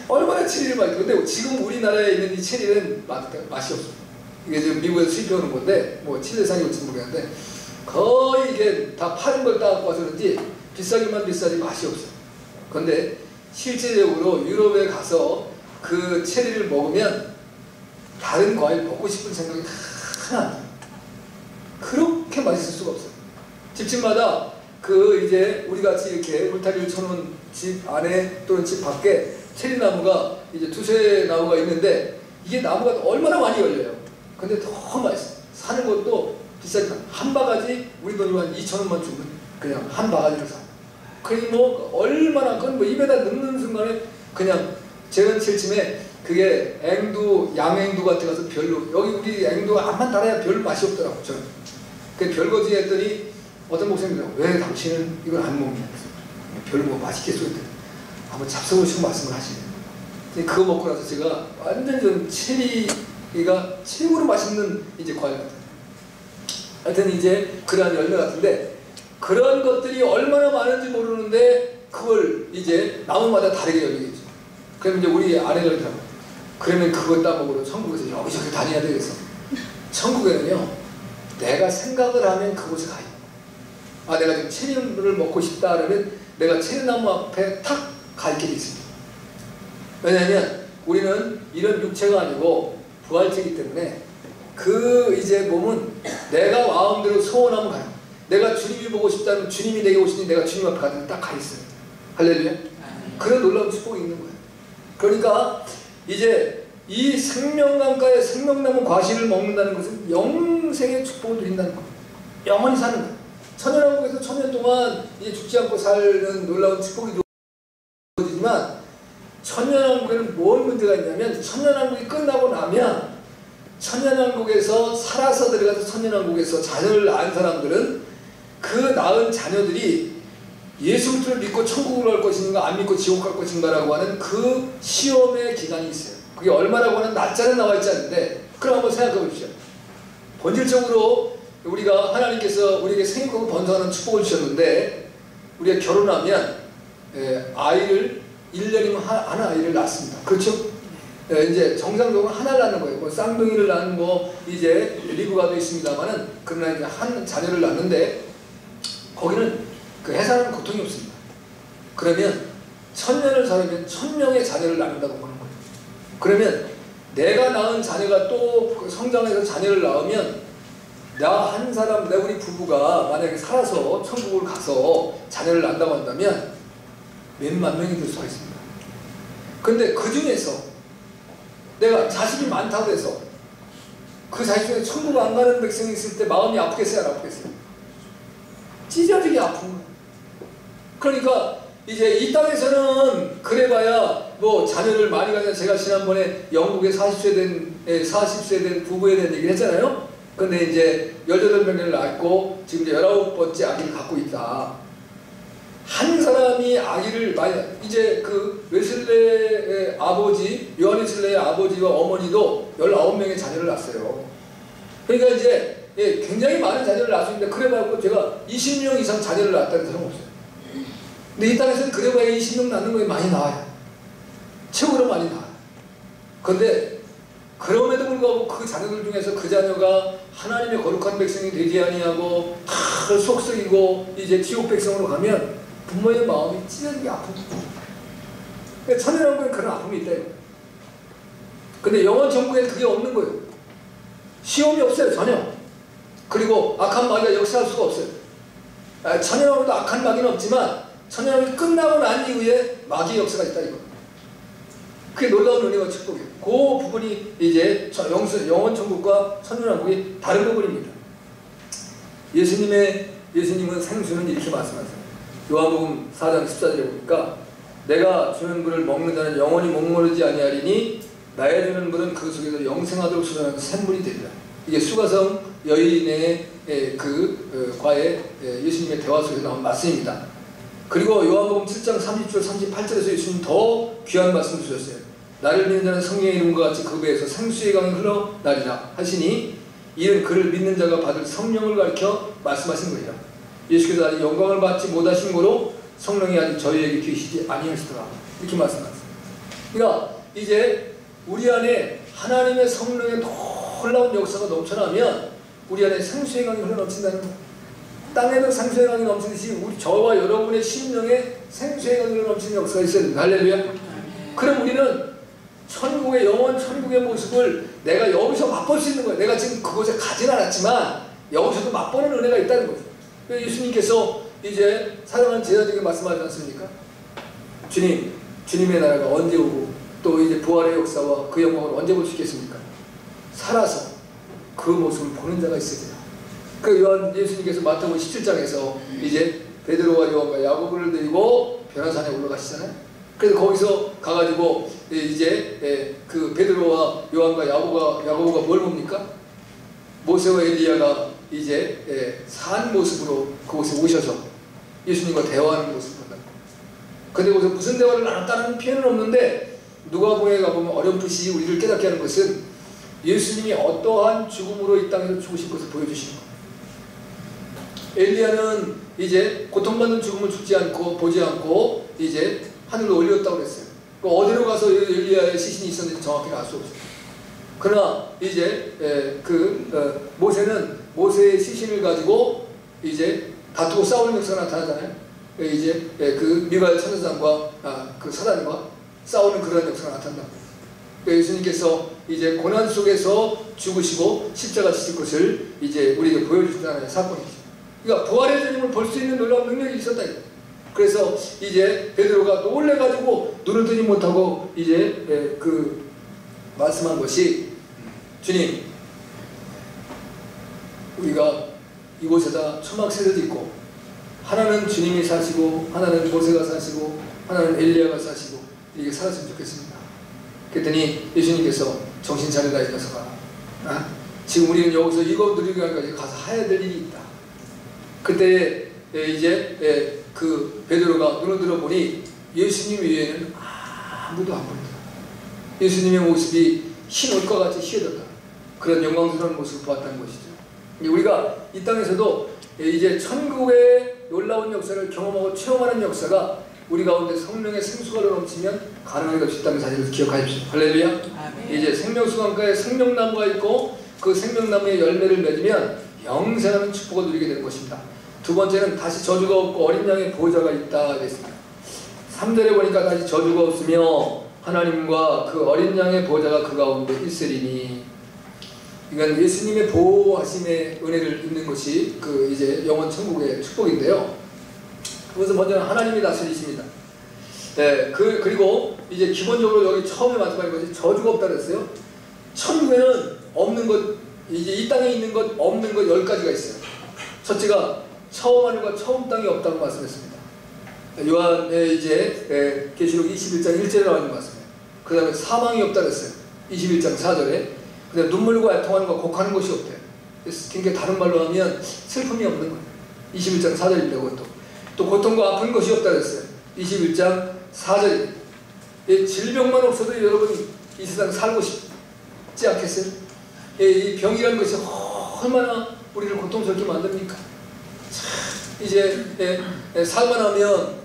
얼마나 체리를 많이. 근데 지금 우리나라에 있는 이 체리는 맛이 없어요. 이게 지금 미국에서 수입해오는 건데 뭐 칠레산이 올지 모르겠는데 거의 이게 다 파는 걸 따갖고 와서 그런지 비싸기만 비싸지 맛이 없어요. 근데 실제적으로 유럽에 가서 그 체리를 먹으면 다른 과일 먹고 싶은 생각이 하나 안 들어요. 그렇게 맛있을 수가 없어요. 집집마다 이제 우리 같이 이렇게 울타리를 쳐놓은 집 안에 또는 집 밖에 체리나무가 이제 두세 나무가 있는데 이게 나무가 얼마나 많이 열려요. 근데 너무 맛있어요. 사는 것도 비싸니까 한 바가지 우리 돈으로 한 2,000원만 주면 그냥 한 바가지를 사. 그게 뭐 얼마나 그건 뭐 입에다 넣는 순간에 그냥 제가 칠침에 그게 양앵두 같은 가서 별로 여기 우리 앵두가 암만 달아야 별 맛이 없더라고 저는. 그 별거지 했더니 어떤 목사님이 왜 당신은 이걸 안 먹냐? 별로 뭐 맛있겠어 했더니 한번 잡숴보시고 말씀을 하시네요. 그거 먹고 나서 제가 완전 좀 체리가 최고로 맛있는 이제 과일 같아요. 하여튼 이제 그러한 열매 같은데 그런 것들이 얼마나 많은지 모르는데 그걸 이제 나무마다 다르게 열리겠죠. 그럼 이제 우리 아내가 그러더라고요. 그러면 그거 따먹으러 천국에서 여기저기 다녀야 되겠어. 천국에는요 내가 생각을 하면 그곳에 가요. 내가 지금 체리를 먹고 싶다 그러면 내가 체리나무 앞에 탁 가 있게 돼 있습니다. 왜냐하면 우리는 이런 육체가 아니고 부활체이기 때문에 이제 몸은 내가 마음대로 소원하면 가요. 내가 주님이 보고 싶다면 주님이 내게 오시니 내가 주님 앞에 가면 딱 가 있어요. 할렐루야. 그런 놀라운 축복이 있는 거예요. 그러니까 이제 이 생명강가의 생명나무 과실을 먹는다는 것은 영생의 축복을 드린다는 거예요. 영원히 사는 거예요. 천연왕국에서 천년 동안 이제 죽지 않고 사는 놀라운 축복이 주어지지만 천년왕국에는 뭔 문제가 있냐면 천년왕국이 끝나고 나면 천년왕국에서 살아서 들어가서 천년왕국에서 자녀를 낳은 사람들은 그 낳은 자녀들이 예수 그리스도를 믿고 천국으로 갈 것인가 안 믿고 지옥 갈 것인가라고 하는 그 시험의 기간이 있어요. 그게 얼마라고 하는 날짜는 나와 있지 않는데 그럼 한번 생각해 보십시오. 본질적으로 우리가 하나님께서 우리에게 생육하고 번성하는 축복을 주셨는데 우리가 결혼하면 아이를 1년이면 한 아이를 낳습니다. 그렇죠? 이제 정상적으로 하나를 낳는 거예요. 뭐 쌍둥이를 낳는 이제 리브가도 있습니다만은 그러나 이제 한 자녀를 낳는데 거기는 그 해산하는 고통이 없습니다. 그러면 1000년을 살면 1000명의 자녀를 낳는다고 보는 거예요. 그러면 내가 낳은 자녀가 또 성장해서 자녀를 낳으면 나 한 사람, 우리 부부가 만약에 살아서 천국을 가서 자녀를 낳는다고 한다면 몇만 명이 될 수가 있습니다. 근데 그 중에서 내가 자식이 많다고 해서 그 자식 중에 천국 안 가는 백성이 있을 때 마음이 아프겠어요? 안 아프겠어요? 찢어지게 아픈 거예요. 그러니까 이제 이 땅에서는 그래봐야 뭐 자녀를 많이 가진, 제가 지난번에 영국에 40세 된 부부에 대한 얘기를 했잖아요. 근데 이제 18명을 낳고 지금 이제 19번째 아기를 갖고 있다. 한 사람이 아기를 많이, 이제 그 웨슬레의 아버지, 요한 웨슬레의 아버지와 어머니도 19명의 자녀를 낳았어요. 그러니까 이제 굉장히 많은 자녀를 낳았는데 그래봐야 제가 20명 이상 자녀를 낳았다는 사람은 없어요. 근데 이 땅에서는 그래봐야 20명 낳는 거에 많이 나와요. 최고로 많이 나와요. 그런데 그럼에도 불구하고 그 자녀들 중에서 그 자녀가 하나님의 거룩한 백성이 되지 아니하고 다 속썩이고 이제 지옥 백성으로 가면 부모의 마음이 찢어지게 아픈 거예요. 천연왕국에 그런 아픔이 있다 이거. 근데 영원 천국에는 그게 없는 거예요. 시험이 없어요 전혀. 그리고 악한 마귀가 역사할 수가 없어요. 천연왕국도 악한 마귀는 없지만 천연왕국이 끝나고 난 이후에 마귀의 역사가 있다 이거. 그게 놀라운 은혜와 축복이에요. 그 부분이 이제 영원 천국과 천연왕국이 다른 부분입니다. 예수님은 생수는 이렇게 말씀하세요. 요한복음 4장 14절에 보니까 내가 주는 물을 먹는 자는 영원히 목마르지 아니하리니 나의 주는 물은 그 속에서 영생하도록 솟아나는 샘물이 되리라. 이게 수가성 여인의 과에 예수님의 대화 속에서 나온 말씀입니다. 그리고 요한복음 7장 30절 38절에서 예수님 더 귀한 말씀을 주셨어요. 나를 믿는 자는 성령의 이름과 같이 그 배에서 생수의 강이 흘러나리라 하시니 이는 그를 믿는 자가 받을 성령을 가리켜 말씀하신 거예요. 예수께서 아직 영광을 받지 못하신 거로 성령이 아직 저희에게 계시지 아니하시더라 이렇게 말씀하셨어요. 그러니까 이제 우리 안에 하나님의 성령의 놀라운 역사가 넘쳐나면 우리 안에 생수의 강이 흘러넘친다는 거예요. 땅에도 생수의 강이 넘치듯이 저와 여러분의 심령에 생수의 강이 흘러넘치는 역사가 있어야 됩니다. 할렐루야. 그럼 우리는 천국의 영원 천국의 모습을 내가 여기서 맛볼 수 있는 거예요. 내가 지금 그곳에 가진 않았지만 여기서도 맛보는 은혜가 있다는 거죠. 예수님께서 이제 사랑하는 제자들에게 말씀하지 않습니까? 주님의 나라가 언제 오고 또 이제 부활의 역사와 그 영광을 언제 볼 수 있겠습니까? 살아서 그 모습을 보는 자가 있어야 돼요. 그 예수님께서 마태복음 17장에서 이제 베드로와 요한과 야고보를 데리고 변화산에 올라가시잖아요. 그래서 거기서 가가지고 이제 그 베드로와 요한과 야고보가 뭘 봅니까? 모세와 엘리야가 이제 산 모습으로 그곳에 오셔서 예수님과 대화하는 모습을 본다. 근데 거기서 무슨 대화를 나눴다는 표현은 없는데 누가복음에 가보면 어렴풋이 우리를 깨닫게 하는 것은 예수님이 어떠한 죽음으로 이 땅에서 죽으실 것을 보여주시는 거예요. 엘리야는 이제 고통받는 죽음을 죽지 않고 보지 않고 이제 하늘로 올렸다고 그랬어요. 어디로 가서 엘리야의 시신이 있었는지 정확히 알 수 없어요. 그러나 이제 모세는 모세의 시신을 가지고 이제 다투고 싸우는 역사가 나타나잖아요. 이제 그 미가엘 천사장과 그 사단과 싸우는 그런 역사가 나타난다. 예수님께서 이제 고난 속에서 죽으시고 십자가 지실 것을 이제 우리에게 보여주신다는 사건이죠. 그러니까 부활의 주님을 볼 수 있는 놀라운 능력이 있었다. 그래서 이제 베드로가 놀래가지고 눈을 뜨지 못하고 이제 말씀한 것이 주님, 우리가 이곳에다 초막새를 짓고 하나는 주님이 사시고 하나는 모세가 사시고 하나는 엘리야가 사시고 이게 살았으면 좋겠습니다. 그랬더니 예수님께서 정신 차리라 이 녀석아. 지금 우리는 여기서 이거 누리고 가서 해야 될 일이 있다. 그때 이제 그 베드로가 눈을 들어보니 예수님 외에는 아무도 안 보인다. 예수님의 모습이 흰 옷과 같이 희어졌다. 그런 영광스러운 모습을 보았다는 것이죠. 우리가 이 땅에서도 이제 천국의 놀라운 역사를 경험하고 체험하는 역사가 우리 가운데 성령의 생수가 넘치면 가능하게 될 수 있다는 사실을 기억하십시오. 할렐루야. 이제 생명수강가에 생명나무가 있고 그 생명나무의 열매를 맺으면 영생하는 축복을 누리게 되는 것입니다. 두 번째는 다시 저주가 없고 어린 양의 보호자가 있다 하겠습니다. 3절에 보니까 다시 저주가 없으며 하나님과 그 어린 양의 보호자가 그 가운데 있으리니, 이건 예수님의 보호하심의 은혜를 입는 것이 그 이제 영원 천국의 축복인데요. 그것은 먼저 하나님이 다스리십니다. 네, 그리고 이제 기본적으로 여기 처음에 말씀하신 것이 저주가 없다 그랬어요. 천국에는 없는 것, 이제 이 땅에 있는 것, 없는 것 10가지가 있어요. 첫째가 처음 하늘과 처음 땅이 없다고 말씀했습니다. 요한의 이제 계시록 21장 1절에 나와 있는 말씀이에요. 그 다음에 사망이 없다 그랬어요. 21장 4절에. 그 다음에 눈물과 애통하는 것과 곡하는 것이 없대요. 그러니까 다른 말로 하면 슬픔이 없는 거예요. 21장 4절입니다. 그것도. 또 고통과 아픈 것이 없다 그랬어요. 21장 4절입니다. 질병만 없어도 여러분 이 세상 살고 싶지 않겠어요? 이 병이라는 것이 얼마나 우리를 고통스럽게 만듭니까? 이제 살만하면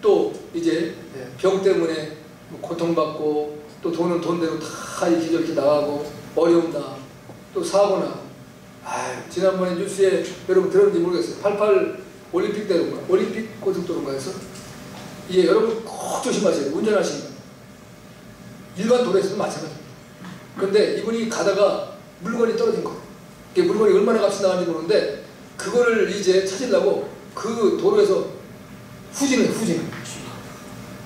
또 이제 병 때문에 고통받고 또 돈은 돈대로 다 이렇게 저렇게 나가고 어려움 나 또 사고나. 지난번에 뉴스에 여러분 들었는지 모르겠어요. 88 올림픽 대로인가? 올림픽 고속도로인가에서 이게 여러분 꼭 조심하셔야 돼요. 운전하시면 일반 도로에서도 마찬가지입니다. 근데 이분이 가다가 물건이 떨어진 거예요. 물건이 얼마나 값이 나가는지 모르는데 그거를 이제 찾으려고 그 도로에서 후진을.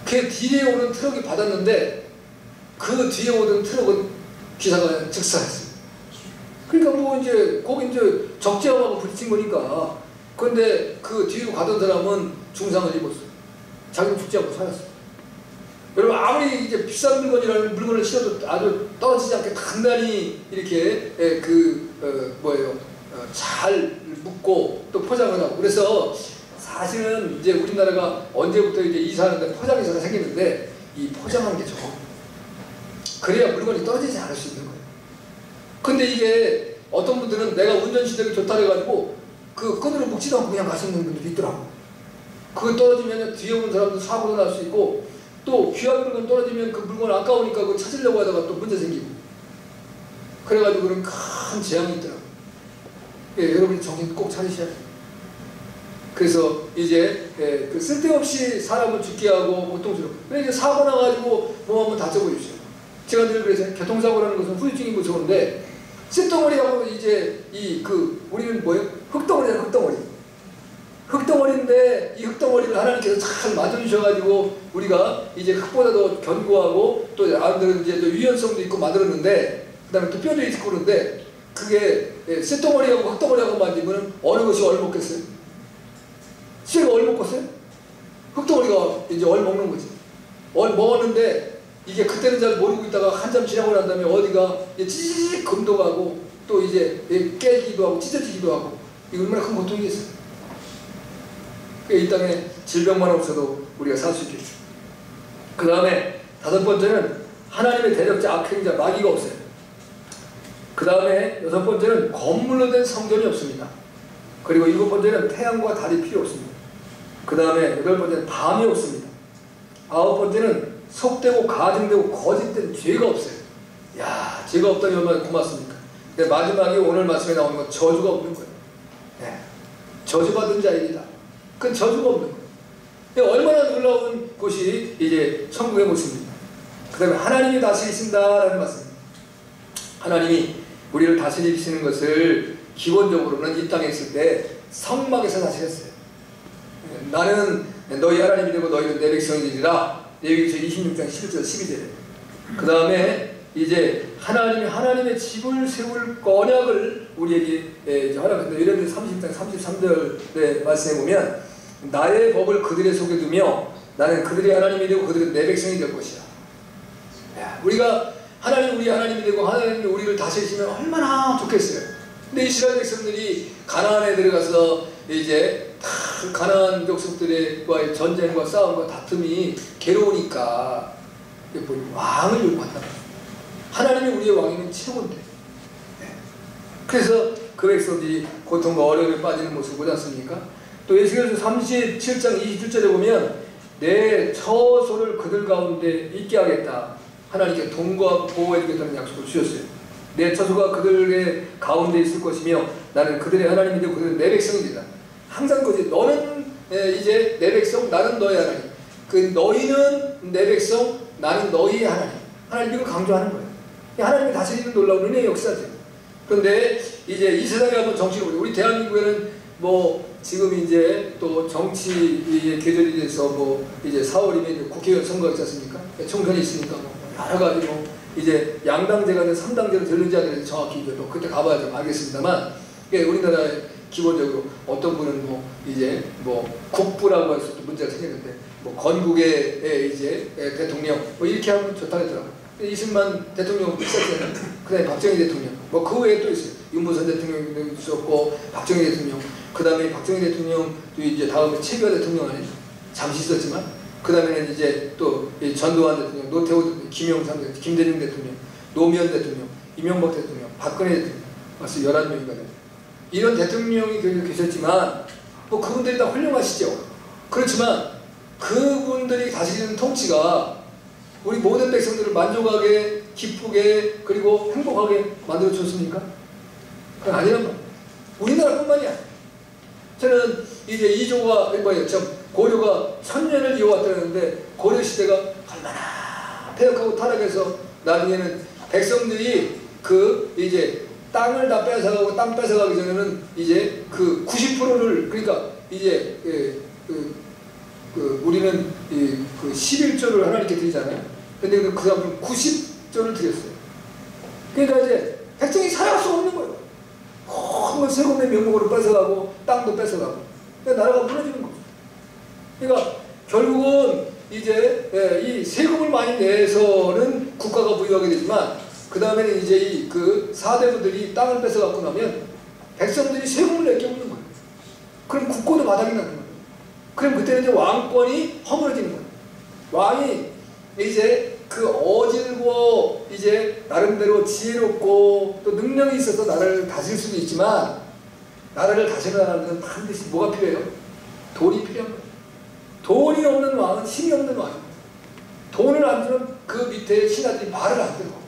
그 뒤에 오는 트럭이 받았는데 그 뒤에 오던 트럭은 기사가 즉사했어요. 그러니까 뭐 이제 거기 이제 적재하고 부딪힌 거니까. 그런데 그 뒤로 가던 사람은 중상을 입었어요. 자기는 죽지 않고 살았어요. 여러분 아무리 이제 비싼 물건이라는 물건을 실어도 아주 떨어지지 않게 단단히 이렇게 잘 묶고 또 포장을 하고. 그래서 사실은 이제 우리나라가 언제부터 이제 이사하는데 포장회사가 생기는데 이 포장하는 게 좋아. 그래야 물건이 떨어지지 않을 수 있는 거예요. 근데 이게 어떤 분들은 내가 운전 실력이 좋다 해가지고 그 끈으로 묶지도 않고 그냥 가시는 분들이 있더라고. 그거 떨어지면 뒤에 오는 사람도 사고도 날 수 있고 또 귀한 물건 떨어지면 그 물건 아까우니까 그거 찾으려고 하다가 또 문제 생기고 그래가지고 그런 큰 재앙이 있더라고요. 여러분이 정신 꼭 차리셔야 돼요. 그래서 이제 그 쓸데없이 사람을 죽게 하고 고통스럽고 근데 이제 사고 나가지고 몸 한번 다쳐보십시오. 제가 늘 그래서 교통사고라는 것은 후유증이 무서운데 쇳덩어리하고 이제 우리는 뭐예요? 흙덩어리잖아요. 흙덩어리인데 이 흙덩어리를 하나님께서 잘 만들어주셔가지고 우리가 이제 흙보다도 견고하고 또 아들은 이제 또 유연성도 있고 만들었는데 그 다음에 또 뼈도 있고 그런데 그게 쇳덩어리하고 흙덩어리하고 만지면 어느 것이 얼먹겠어요? 쇠가 얼먹겠어요? 흙덩어리가 이제 얼먹는 거지. 얼먹었는데 이게 그때는 잘 모르고 있다가 한참 지나고 난 다음에 어디가 찌직 금도 가고 또 이제 깨지기도 하고 찢어지기도 하고 이거 얼마나 큰 고통이겠어요. 이 땅에 질병만 없어도 우리가 살 수 있겠죠. 그 다음에 다섯 번째는 하나님의 대적자 악행자 마귀가 없어요. 그 다음에 여섯 번째는 건물로 된 성전이 없습니다. 그리고 일곱 번째는 태양과 달이 필요 없습니다. 그 다음에 여덟 번째는 밤이 없습니다. 아홉 번째는 속되고 가증되고 거짓된 죄가 없어요. 야, 죄가 없다니 얼마나 고맙습니까? 근데 마지막에 오늘 말씀에 나오는 건 저주가 없는 거예요. 저주받은 자입니다. 그건 저주가 없는 거예요. 얼마나 놀라운 곳이 이제 천국의 모습입니다. 그 다음에 하나님이 다스리신다라는 말씀입니다. 하나님이 우리를 다스리시는 것을 기본적으로는 이 땅에 있을 때 성막에서 다스렸어요. 나는 너희 하나님이 되고 너희는 내 백성이 되리라. 레위기서 26장 11절 12절에. 그 다음에 이제 하나님의 집을 세울 언약을 우리에게 허락했는데 예레미야 30장 33절의 말씀에 보면 나의 법을 그들의 속에 두며 나는 그들의 하나님이 되고 그들은 내 백성이 될 것이야. 우리가 하나님 우리 하나님이 되고 하나님이 우리를 다스리시면 얼마나 좋겠어요. 근데 이스라엘 백성들이 가나안에 들어가서 이제 다 가나안 족속들과의 전쟁과 싸움과 다툼이 괴로우니까 왕을 요구한다. 하나님이 우리의 왕이면 최고인데. 그래서 그 백성들이 고통과 어려움에 빠지는 모습을 보지 않습니까? 또 에스겔서 37장 27절에 보면 내 처소를 그들 가운데 있게 하겠다. 하나님께 동거하고 보호해 주겠다는 약속을 주셨어요. 내 처소가 그들의 가운데 있을 것이며 나는 그들의 하나님이 되고 그들은 내 백성이 되다. 항상 거지. 너는 이제 내 백성, 나는 너의 하나님. 그 너희는 내 백성, 나는 너희의 하나님. 하나님 이걸 강조하는 거예요. 하나님이 다스리는 놀라운 은혜의 역사죠. 그런데 이제 이 세상에 한번 정치를 보죠. 우리 대한민국에는 뭐 지금 이제 또 정치의 계절이 돼서 뭐 이제 4월이면 국회의원 선거가 있지 않습니까? 총선이 있으니까 뭐 여러 가지 뭐 이제 양당제가 3당제로 되는지 안 되는지 정확히 이제 또 그때 가봐야 좀 알겠습니다만 우리나라의 기본적으로 어떤 분은 뭐 이제 뭐 국부라고 해서 또 문제가 생겼는데 뭐 건국의 이제 대통령 뭐 이렇게 하면 좋다고 하더라고요. 이승만 대통령 있었잖아요. 그다음에 박정희 대통령 뭐 그 외에 또 있어요. 윤무선 대통령도 있었고 박정희 대통령 그다음에 박정희 대통령도 이제 다음에 최규하 대통령 안에 잠시 있었지만 그다음에는 이제 또 전두환 대통령, 노태우 대통령, 김영삼 대통령, 김대중 대통령, 노무현 대통령, 이명박 대통령, 박근혜 대통령 벌써 11명인가 돼요. 이런 대통령이 계셨지만 뭐 그분들이 다 훌륭하시죠. 그렇지만 그분들이 다스리는 통치가 우리 모든 백성들을 만족하게 기쁘게 그리고 행복하게 만들어줬습니까? 그건 아니란 말이에요. 우리나라뿐만이야. 저는 이제 고려가 1000년을 이어왔다는데 고려 시대가 얼마나 폐역하고 타락해서 나중에는 백성들이 그 이제 땅을 다 뺏어가고 땅 뺏어가기 전에는 이제 그 90%를 그러니까 이제 우리는 그 11조를 하나님께 드리잖아요. 근데 그 사람은 90조를 드렸어요. 그러니까 이제 백성이 살아갈 수가 없는 거예요. 한번 세금의 명목으로 뺏어가고 땅도 뺏어가고 그러니까 나라가 무너지는 거죠. 그러니까 결국은 이제 이 세금을 많이 내서는 국가가 부유하게 되지만 그 다음에는 이제 이 그 사대부들이 땅을 뺏어갖고 나면 백성들이 세금을 낼 게 없는 거예요. 그럼 국고도 바닥이 나는 거예요. 그럼 그때는 이제 왕권이 허물어지는 거예요. 왕이 이제 그 어질고 이제 나름대로 지혜롭고 또 능력이 있어서 나라를 다스릴 수도 있지만 나라를 다스리려는 데는 반드시 뭐가 필요해요? 돈이 필요한 거예요. 돈이 없는 왕은 힘이 없는 왕입니다. 돈을 안 주는 그 밑에 신하들이 말을 안 들어.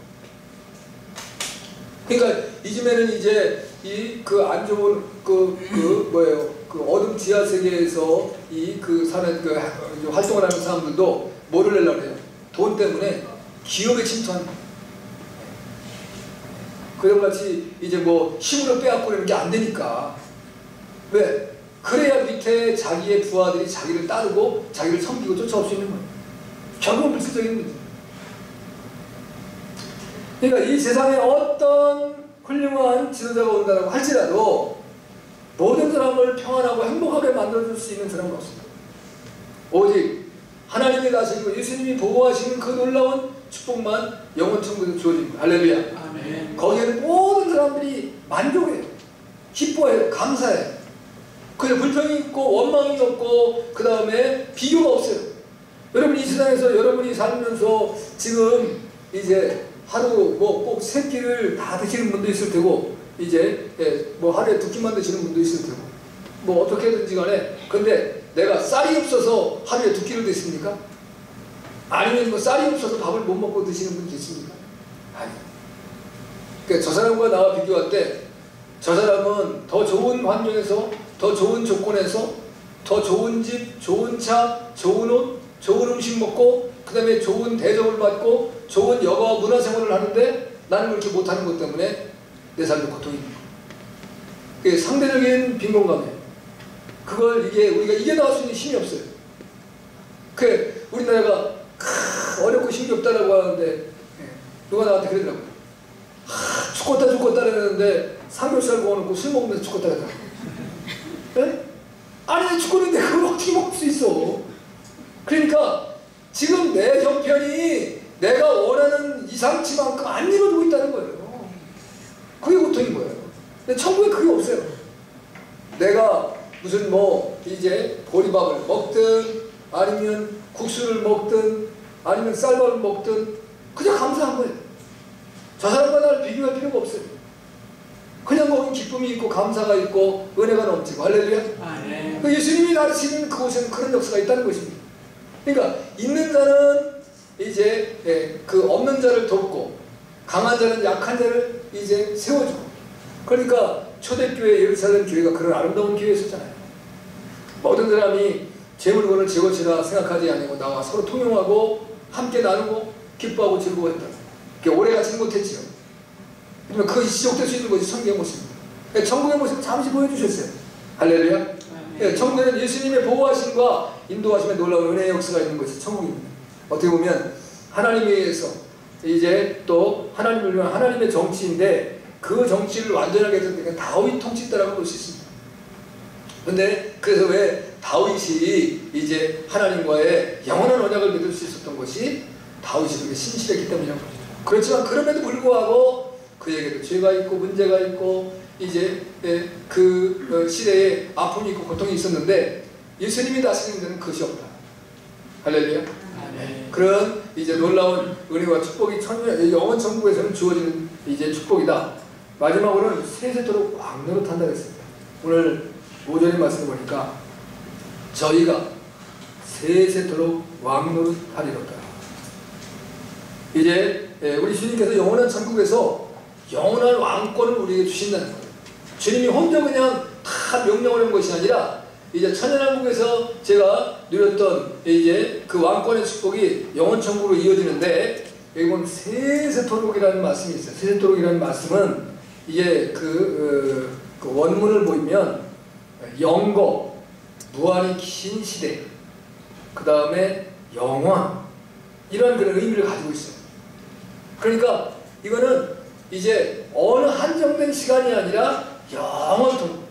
그러니까 이쯤에는 이제 이 그 안 좋은 그 어둠 지하 세계에서 이 그 사는 그 활동을 하는 사람들도 뭐를 내려고 해요? 돈 때문에 기업에 침투하는 거예요. 그런 같이 이제 뭐 힘으로 빼앗고 그러는 게 안 되니까. 왜? 그래야 밑에 자기의 부하들이 자기를 따르고 자기를 섬기고 쫓아올 수 있는 거예요. 결국은 물질적인 문제. 그러니까 이 세상에 어떤 훌륭한 지도자가 온다고 할지라도 모든 사람을 평안하고 행복하게 만들어줄 수 있는 사람은 없습니다. 오직 하나님이 다스리고 예수님이 보호하시는 그 놀라운 축복만 영원 천국에서 주어집니다. 할렐루야. 아멘. 거기에는 모든 사람들이 만족해요. 기뻐해요. 감사해요. 그냥 불평이 있고 원망이 없고 그 다음에 비교가 없어요. 여러분 이 세상에서 여러분이 살면서 지금 이제 하루 뭐 꼭 3끼를 다 드시는 분도 있을 테고 이제 뭐 하루에 2끼만 드시는 분도 있을 테고 뭐 어떻게든지 간에 근데 내가 쌀이 없어서 하루에 2끼를 드십니까? 아니면 뭐 쌀이 없어서 밥을 못 먹고 드시는 분 계십니까? 아니요. 그러니까 저 사람과 나와 비교할 때 저 사람은 더 좋은 환경에서 더 좋은 조건에서 더 좋은 집, 좋은 차, 좋은 옷, 좋은 음식 먹고 그 다음에 좋은 대접을 받고 좋은 여가와 문화생활을 하는데 나는 그렇게 못하는 것 때문에 내 삶의 고통입니다. 그게 상대적인 빈곤감이에요. 그걸 우리가 이겨나갈 수 있는 힘이 없어요. 그 우리나라가 어렵고 힘이 없다라고 하는데 누가 나한테 그러더라고요. 죽겠다 그러는데 삼겹살 구워놓고 술 먹으면서 죽겠다 그러더라고요. 네? 아니 죽었는데 그걸 어떻게 먹을 수 있어? 그러니까 지금 내 형편이 내가 원하는 이상치만큼 안 이루어지고 있다는 거예요. 그게 고통인 거예요. 근데 천국에 그게 없어요. 내가 무슨 뭐 이제 보리밥을 먹든 아니면 국수를 먹든 아니면 쌀밥을 먹든 그냥 감사한 거예요. 저 사람과 나를 비교할 필요가 없어요. 그냥 거긴 기쁨이 있고 감사가 있고 은혜가 넘치고 할렐루야. 네. 예수님이 나르시는 그곳에는 그런 역사가 있다는 것입니다. 그러니까 있는 자는 이제 그 없는 자를 돕고 강한 자는 약한 자를 이제 세워주고 그러니까 초대교회 예루살렘 교회가 그런 아름다운 교회였었잖아요. 모든 사람이 제 물건을 제 것이라 생각하지 아니고 나와 서로 통용하고 함께 나누고 기뻐하고 즐거워했다. 그게 오래 가지는 못했지요. 그러면 그것이 지속될 수 있는 것이 천국의 모습입니다. 천국의 모습을 잠시 보여주셨어요. 할렐루야. 천국에는 예수님의 보호하심과 인도하심의 놀라운 은혜의 역사가 있는 것이 천국입니다. 어떻게 보면 하나님에 의해서 이제 또 하나님을 위한 하나님의 정치인데 그 정치를 완전하게 했던 게 다윗 통치 때라고 볼 수 있습니다. 근데 그래서 왜 다윗이 이제 하나님과의 영원한 언약을 맺을 수 있었던 것이 다윗이 그렇게 신실했기 때문이라고 합니다. 그렇지만 그럼에도 불구하고 그에게도 죄가 있고 문제가 있고 이제 그 시대에 아픔이 있고 고통이 있었는데 예수님이 다스리는 데는 그것이 없다. 할렐루야. 아멘. 그런 이제 놀라운 은혜와 축복이 영원 천국에서는 주어지는 이제 축복이다. 마지막으로는 세세토록 왕노릇한다 그랬습니다. 오늘 오전에 말씀 보니까 저희가 세세토록 왕노릇하리로다. 이제 우리 주님께서 영원한 천국에서 영원한 왕권을 우리에게 주신다는 거예요. 주님이 혼자 그냥 다 명령을 하는 것이 아니라 이제 천연왕국에서 제가 누렸던 이제 그 왕권의 축복이 영원 천국으로 이어지는데 여기 보면 세세토록이라는 말씀이 있어요. 세세토록이라는 말씀은 이게 그 원문을 보면 영거, 무한히 긴 시대, 그 다음에 영원 이런 그런 의미를 가지고 있어요. 그러니까 이거는 이제 어느 한정된 시간이 아니라 영원토록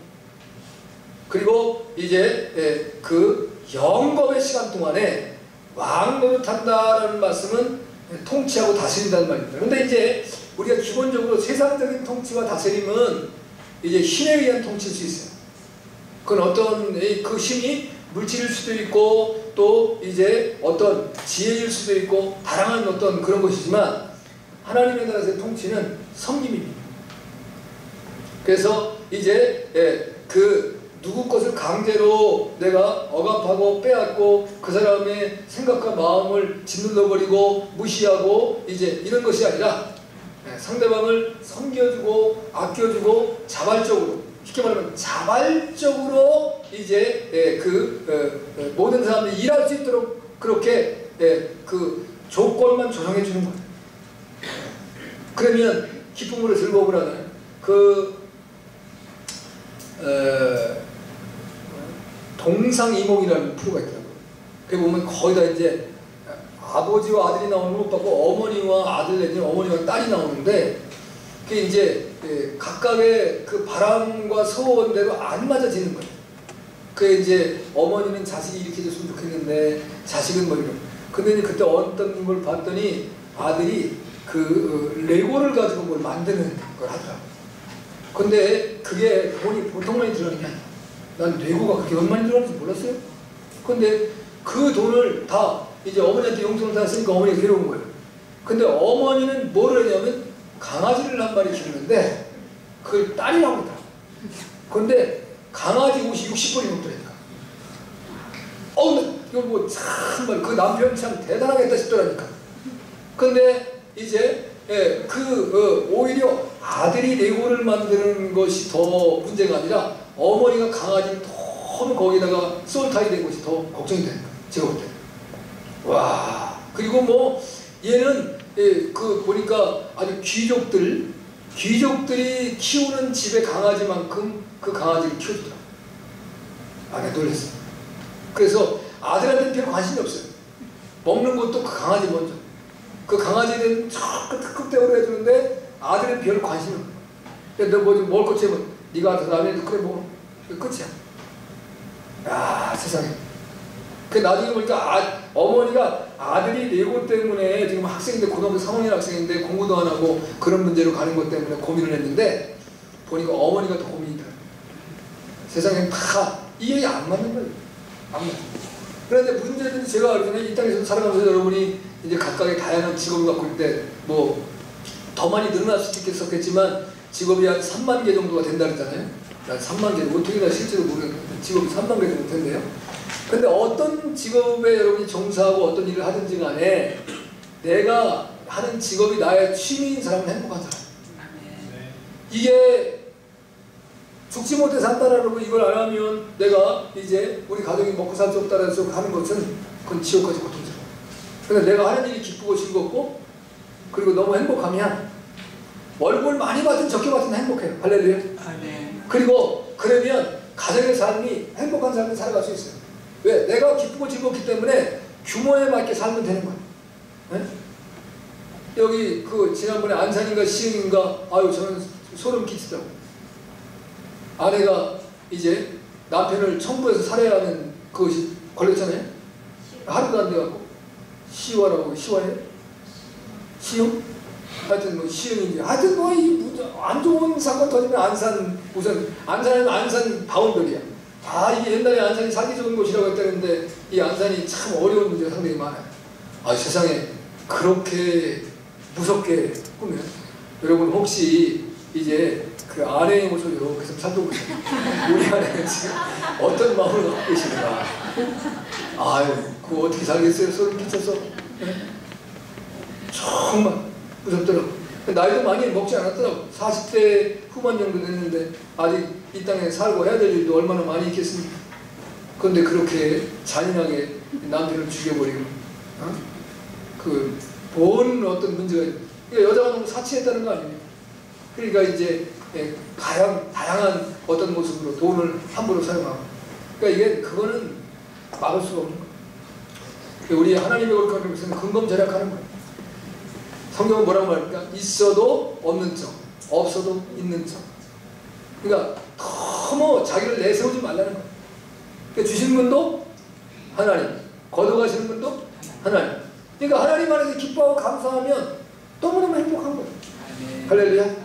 그리고 이제 그 영겁의 시간 동안에 왕노릇한다라는 말씀은 통치하고 다스린다는 말입니다. 그런데 이제 우리가 기본적으로 세상적인 통치와 다스림은 이제 힘에 의한 통치일 수 있어요. 그건 어떤 그 힘이 물질일 수도 있고 또 이제 어떤 지혜일 수도 있고 다양한 어떤 그런 것이지만 하나님에 따라서의 통치는 섬김입니다. 그래서 이제 그 누구 것을 강제로 내가 억압하고 빼앗고 그 사람의 생각과 마음을 짓눌러버리고 무시하고 이제 이런 것이 아니라 상대방을 섬겨주고 아껴주고 자발적으로 쉽게 말하면 자발적으로 이제 그 모든 사람들이 일할 수 있도록 그렇게 그 조건만 조성해 주는 거예요. 그러면 기쁨으로 즐거움을 하는 동상이몽이라는 프로가 있더라고요. 그게 보면 거의 다 이제 아버지와 아들이 나오는 것 같고 어머니와 아들 내지 어머니와 딸이 나오는데 그게 이제 각각의 그 바람과 소원대로 안 맞아지는 거예요. 그게 이제 어머니는 자식이 이렇게 해줬으면 좋겠는데 자식은 뭐 이런. 근데 그때 어떤 걸 봤더니 아들이 그 레고를 가지고 뭘 만드는 걸 하더라고요. 근데 그게 돈이 보통 많이 들어가는 게 아니야. 난 레고가 그렇게 얼마나 들어가는지 몰랐어요. 근데 그 돈을 다 이제 어머니한테 용돈을 다 했으니까 어머니가 괴로운 거예요. 근데 어머니는 뭐를 했냐면 강아지를 한 마리 키우는데 그걸 딸이라고 하더라. 근데 강아지 옷이 60벌이 넘더라니까. 이거 뭐 정말 그 남편 참 대단하겠다 싶더라니까. 근데 이제 오히려 아들이 레고를 만드는 것이 더 문제가 아니라 어머니가 강아지를 너무 거기다가 솔타이 된 것이 더 걱정이 되는 거예요. 제가 볼 때. 와. 그리고 뭐 얘는 그 보니까 아주 귀족들이 키우는 집의 강아지만큼 그 강아지를 키워주더라. 내가 놀랐어. 그래서 아들한테는 별 관심이 없어요. 먹는 것도 그 강아지 먼저. 그 강아지에 대해서 특급 대우를 해주는데 아들은 별 관심이 없어. 너 뭐 좀 먹을 것 채면 네가 그 다음에 그래 먹어. 끝이야. 야 세상에. 그 나중에 보니까 어머니가 아들이 레고 때문에 지금 학생인데 고등학교 3학년 학생인데 공부도 안 하고 그런 문제로 가는 것 때문에 고민을 했는데 보니까 어머니가 더 고민이더라고요. 세상에 다 이게 안 맞는 거예요. 안 맞는 거예요. 그런데 문제는 제가 알기로는 이 땅에서 살아가면서 여러분이 이제 각각의 다양한 직업을 갖고 있을 때 뭐 더 많이 늘어날 수도 있겠지만 직업이 한 3만 개 정도가 된다 그랬잖아요. 한 3만 개, 어떻게 다 실제로 모르겠는데 직업이 3만 개 정도 된대요. 근데 어떤 직업에 여러분이 종사하고 어떤 일을 하든지 간에 내가 하는 직업이 나의 취미인 사람은 행복한 사람. 이게 죽지 못해 산다라고 이걸 안 하면 내가 이제 우리 가족이 먹고 살 수 없다라서 하는 것은 그건 지옥까지 고통스러워. 근데 내가 하는 일이 기쁘고 즐겁고 그리고 너무 행복하면 월급을 많이 받든 적게 받든 행복해요. 할렐루야. 그리고 그러면 가정의 삶이 행복한 삶을 살아갈 수 있어요. 왜? 내가 기쁘고 즐겁기 때문에 규모에 맞게 살면 되는 거예요. 네? 여기 그 지난번에 안산인가 시흥인가 저는 소름 끼치더라고요. 아내가 이제 남편을 청부해서 살해야 하는 그것이 걸렸잖아요. 하루도 안 돼갖고 시화라고 시화해? 시흥? 하여튼 뭐 시흥인지 하여튼 뭐 이 안 좋은 사건 터지면 안산 우선 안산은 안산 바운더리야. 이게 옛날에 안산이 살기 좋은 곳이라고 했다는데 이 안산이 참 어려운 문제가 상당히 많아요. 세상에 그렇게 무섭게 꾸면 여러분 혹시 이제 그 아내의 모습을 이렇게 좀 살펴보세요. 우리 아내가 지금 어떤 마음을 갖고 계시는가. 그거 어떻게 살겠어요? 소름 끼쳐서. 네? 정말 무섭더라고. 나이도 많이 먹지 않았더라고. 40대 후반 정도 됐는데 아직 이 땅에 살고 해야 될 일도 얼마나 많이 있겠습니까? 그런데 그렇게 잔인하게 남편을 죽여버리고 본 어떤 문제가 그러니까 여자가 너무 사치했다는 거 아닙니까? 그러니까 이제 다양한 어떤 모습으로 돈을 함부로 사용하고 그러니까 그거는 막을 수가 없는 거예요. 우리 하나님의 거룩한 것은 근검절약하는 거예요. 성경은 뭐라고 말합니까? 있어도 없는 척, 없어도 있는 척. 그러니까 너무 자기를 내세우지 말라는 거예요. 그러니까 주시는 분도 하나님, 거둬가시는 분도 하나님. 그러니까 하나님 안에서 기뻐하고 감사하면 너무너무 행복한 거예요. 할렐루야.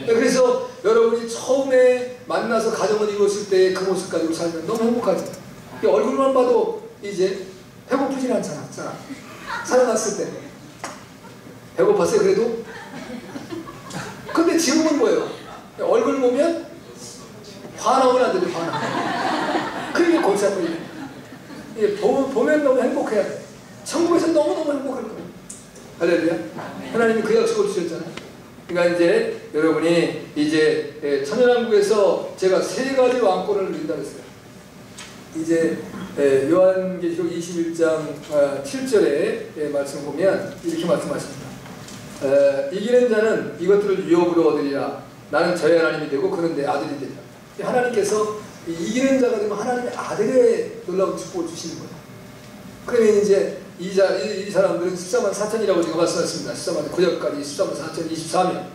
그래서 여러분이 처음에 만나서 가정을 이루었을 때 그 모습 가지고 살면 너무 행복하죠. 얼굴만 봐도 이제 배고프진 않잖아. 살아났을 때 배고팠어요 그래도? 근데 지금은 뭐예요? 얼굴 보면 화나면 안 되죠. 화나. 그게 골치 아프죠. 보면 너무 행복해야 돼. 천국에서 너무너무 행복할 거예요. 할렐루야. 하나님이 그 약속을 주셨잖아요. 그러니까 이제 여러분이 이제 천연왕국에서 제가 3가지 왕권을 누린다 그랬어요. 이제 요한계시록 21장 7절에 말씀 보면 이렇게 말씀하십니다. 이기는 자는 이것들을 유업으로 얻으리라. 나는 저의 하나님이 되고 그는 내 아들이 되리라. 하나님께서 이기는 자가 되면 하나님의 아들의 놀라운 축복을 주시는 거예요. 그러면 이제 이 사람들은 14만 4천이라고 제가 말씀하셨습니다. 14만 9절까지 14만 4천 24명.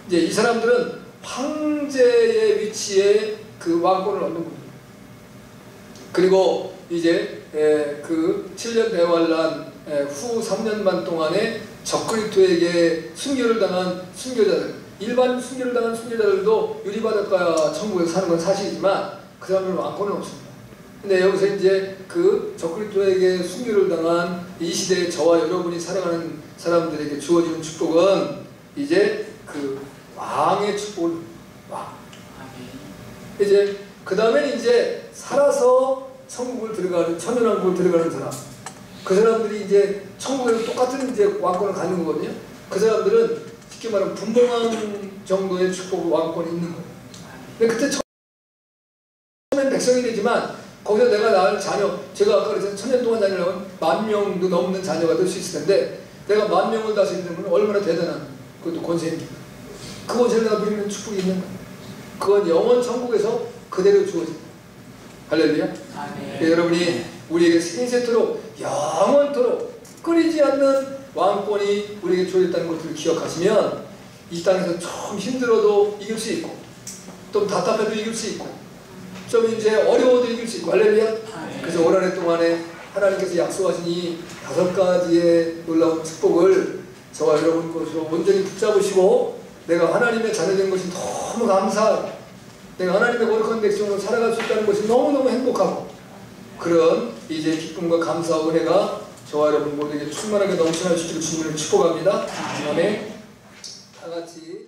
이제 이 사람들은 황제의 위치에 그 왕권을 얻는 겁니다. 그리고 이제 그 7년 대환란 후 3년 반 동안에 적그리스도에게 순교를 당한 순교자들, 일반 순교를 당한 순교자들도 유리바닷가 천국에서 사는 건 사실이지만 그 사람들은 왕권은 없습니다. 근데 여기서 이제 그 적그리스도에게 순교를 당한 이 시대에 저와 여러분이 살아가는 사람들에게 주어지는 축복은 이제 그 왕의 축복을 이제 그 다음에 이제 살아서 천국을 들어가는 천연왕국을 들어가는 사람, 그 사람들이 이제 천국에서 똑같은 이제 왕권을 갖는 거거든요. 그 사람들은 쉽게 말하면 분봉왕 정도의 축복 왕권이 있는 거예요. 근데 그때 처음엔 백성이 되지만 거기서 내가 낳은 자녀, 제가 아까 그랬잖아요. 1000년 동안 자녀라면 10,000명도 넘는 자녀가 될 수 있을 텐데 내가 10,000명을 다스리는 건 얼마나 대단한 그것도 권세입니까? 그 권세를 내가 누리는 축복이 있는가? 그건 영원 천국에서 그대로 주어집니다. 할렐루야. 여러분이 우리에게 생세토록 영원토록 끊이지 않는 왕권이 우리에게 주어졌다는 것을 기억하시면 이 땅에서 좀 힘들어도 이길 수 있고 좀 답답해도 이길 수 있고 좀 이제 어려워도 이길 수 있고 할렐루야. 그래서 올 한 해 동안에 하나님께서 약속하신 이 5가지의 놀라운 축복을 저와 여러분 것으로 온전히 붙잡으시고 내가 하나님의 자녀된 것이 너무 감사하고 내가 하나님의 거룩한 백성으로 살아갈 수 있다는 것이 너무너무 행복하고 그런 이제 기쁨과 감사와 은혜가 저와 여러분 모두에게 충만하게 넘쳐날 수 있기를 주님을 축복합니다. 아멘. 다 같이